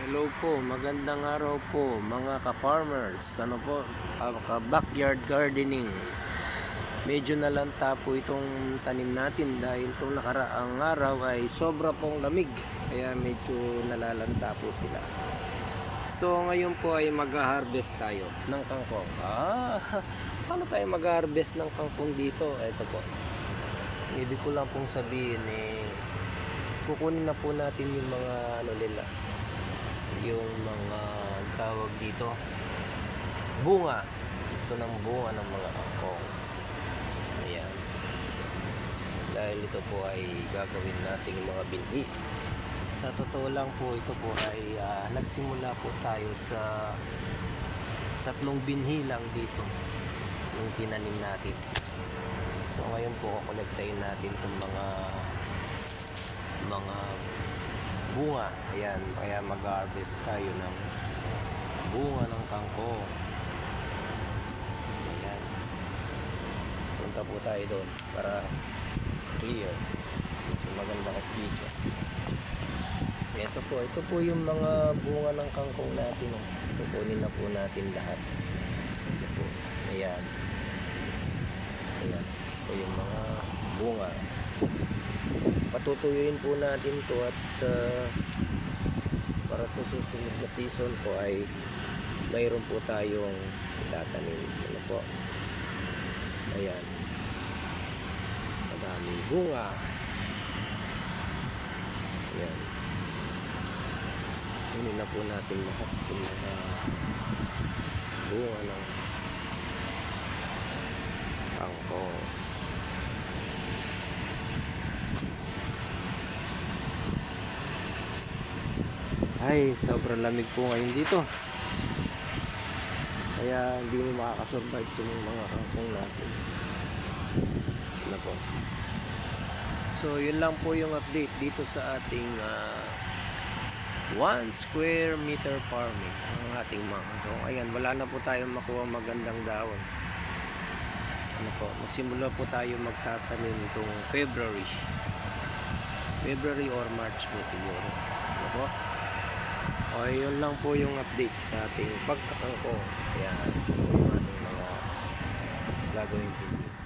Hello po, magandang araw po mga ka-farmers. Ano po, ka-backyard gardening. Medyo nalanta po itong tanim natin dahil itong nakaraang araw ay sobra pong lamig. Kaya medyo nalalanta po sila. So ngayon po ay mag-harvest tayo ng kangkong. Paano tayo mag-harvest ng kangkong dito? Ito po. Ibig ko lang pong sabihin kukunin na po natin yung mga nila, yung mga tawag dito, bunga. Ito ng bunga ng mga kangkong. Ayan. Dahil ito po ay gagawin nating mga binhi. Sa totoo lang po, ito po ay nagsimula po tayo sa 3 binhi lang dito yung tinanim natin. So ngayon po kukolektahin natin itong mga bunga. Ayan, kaya mag-harvest tayo ng bunga ng kangkong. Ayan, punta po tayo doon para clear maganda at video. Ito po yung mga bunga ng kangkong natin. Kukunin na po natin lahat. Ito po. Ayan, ito yung mga bunga. Patutuyuin po natin to at para sa susunod na season po ay mayroon po tayong itatanim. Ano po? Ayan, madaming bunga. Ayan, kunin na po natin lahat ng mga bunga ng kangkong. Ay, sobrang lamig po ngayon dito. Kaya hindi mo makakasurvive itong mga kangkong natin. Ano po? So, yun lang po yung update dito sa ating 1 square meter farming. Ang ating mga kangkong. Ayan, wala na po tayong makuha magandang dahon. Ano po? Magsimula po tayo magtatanim itong February or March po siguro. Ano po? O, yun lang po yung update sa ating pagkakangkong. Ayan, yung ating mga gagawin video.